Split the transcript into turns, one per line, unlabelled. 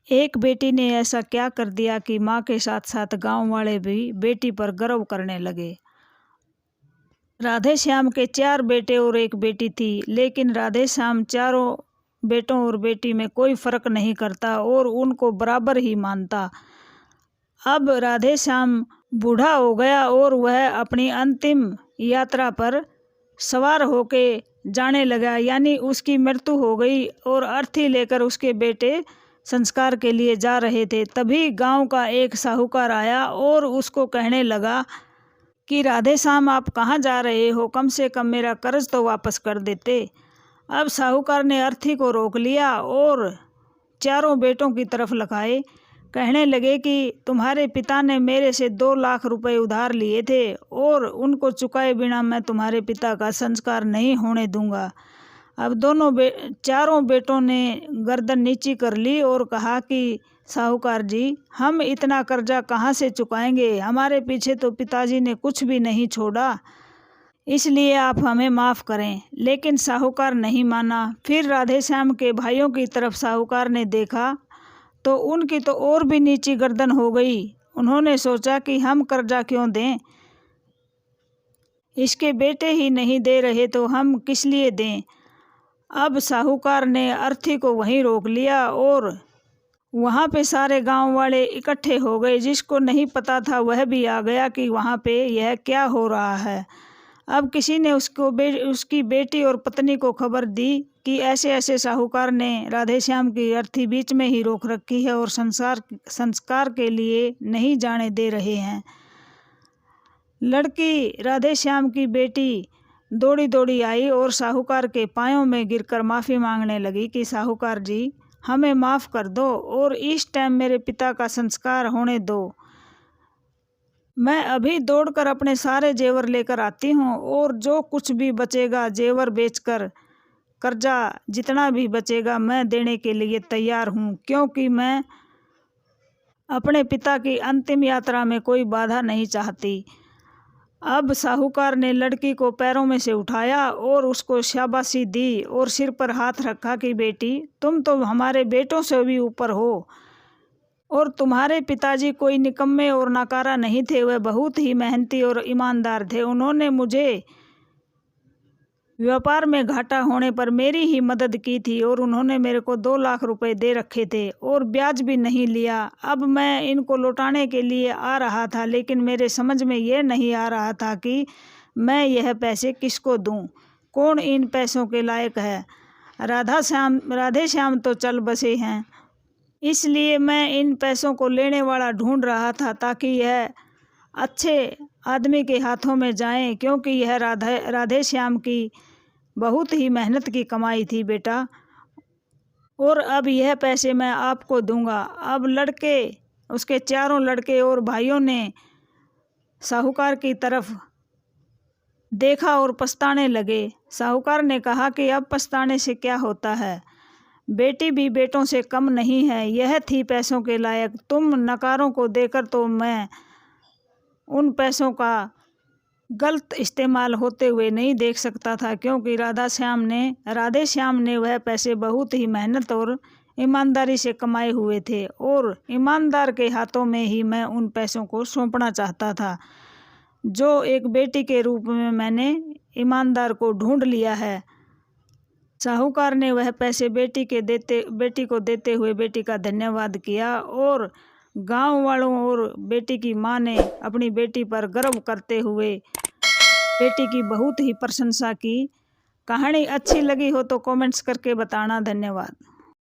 एक बेटी ने ऐसा क्या कर दिया कि माँ के साथ साथ गांव वाले भी बेटी पर गर्व करने लगे। राधे श्याम के 4 बेटे और 1 बेटी थी, लेकिन राधे श्याम चारों बेटों और बेटी में कोई फर्क नहीं करता और उनको बराबर ही मानता। अब राधे श्याम बूढ़ा हो गया और वह अपनी अंतिम यात्रा पर सवार होके जाने लगा, यानी उसकी मृत्यु हो गई और अर्थी लेकर उसके बेटे संस्कार के लिए जा रहे थे। तभी गांव का एक साहूकार आया और उसको कहने लगा कि राधे श्याम आप कहाँ जा रहे हो, कम से कम मेरा कर्ज तो वापस कर देते। अब साहूकार ने अर्थी को रोक लिया और चारों बेटों की तरफ लखाए, कहने लगे कि तुम्हारे पिता ने मेरे से 2 लाख रुपए उधार लिए थे और उनको चुकाए बिना मैं तुम्हारे पिता का संस्कार नहीं होने दूंगा। अब चारों बेटों ने गर्दन नीची कर ली और कहा कि साहूकार जी, हम इतना कर्जा कहाँ से चुकाएंगे, हमारे पीछे तो पिताजी ने कुछ भी नहीं छोड़ा, इसलिए आप हमें माफ़ करें। लेकिन साहूकार नहीं माना। फिर राधे श्याम के भाइयों की तरफ साहूकार ने देखा तो उनकी तो और भी नीची गर्दन हो गई। उन्होंने सोचा कि हम कर्जा क्यों दें, इसके बेटे ही नहीं दे रहे तो हम किस लिए दें। अब साहूकार ने अर्थी को वहीं रोक लिया और वहाँ पे सारे गांव वाले इकट्ठे हो गए। जिसको नहीं पता था वह भी आ गया कि वहाँ पे यह क्या हो रहा है। अब किसी ने उसकी बेटी और पत्नी को खबर दी कि ऐसे ऐसे साहूकार ने राधे श्याम की अर्थी बीच में ही रोक रखी है और संस्कार के लिए नहीं जाने दे रहे हैं। लड़की राधे श्याम की बेटी दौड़ी दौड़ी आई और साहूकार के पायों में गिरकर माफ़ी मांगने लगी कि साहूकार जी, हमें माफ़ कर दो और इस टाइम मेरे पिता का संस्कार होने दो। मैं अभी दौड़कर अपने सारे जेवर लेकर आती हूँ और जो कुछ भी बचेगा जेवर बेचकर, कर्जा जितना भी बचेगा मैं देने के लिए तैयार हूँ, क्योंकि मैं अपने पिता की अंतिम यात्रा में कोई बाधा नहीं चाहती। अब साहूकार ने लड़की को पैरों में से उठाया और उसको शाबाशी दी और सिर पर हाथ रखा कि बेटी, तुम तो हमारे बेटों से भी ऊपर हो और तुम्हारे पिताजी कोई निकम्मे और नाकारा नहीं थे, वह बहुत ही मेहनती और ईमानदार थे। उन्होंने मुझे व्यापार में घाटा होने पर मेरी ही मदद की थी और उन्होंने मेरे को 2 लाख रुपए दे रखे थे और ब्याज भी नहीं लिया। अब मैं इनको लौटाने के लिए आ रहा था, लेकिन मेरे समझ में ये नहीं आ रहा था कि मैं यह पैसे किसको दूं, कौन इन पैसों के लायक है। राधे श्याम तो चल बसे हैं, इसलिए मैं इन पैसों को लेने वाला ढूंढ रहा था ताकि यह अच्छे आदमी के हाथों में जाएं, क्योंकि यह राधे श्याम की बहुत ही मेहनत की कमाई थी बेटा, और अब यह पैसे मैं आपको दूंगा। अब उसके चारों लड़के और भाइयों ने साहूकार की तरफ देखा और पछताने लगे। साहूकार ने कहा कि अब पछताने से क्या होता है, बेटी भी बेटों से कम नहीं है, यह थी पैसों के लायक। तुम नकारों को देकर तो मैं उन पैसों का गलत इस्तेमाल होते हुए नहीं देख सकता था, क्योंकि राधे श्याम ने वह पैसे बहुत ही मेहनत और ईमानदारी से कमाए हुए थे और ईमानदार के हाथों में ही मैं उन पैसों को सौंपना चाहता था। जो एक बेटी के रूप में मैंने ईमानदार को ढूंढ लिया है। साहूकार ने वह पैसे बेटी को देते हुए बेटी का धन्यवाद किया और गांव वालों और बेटी की मां ने अपनी बेटी पर गर्व करते हुए बेटी की बहुत ही प्रशंसा की। कहानी अच्छी लगी हो तो कमेंट्स करके बताना। धन्यवाद।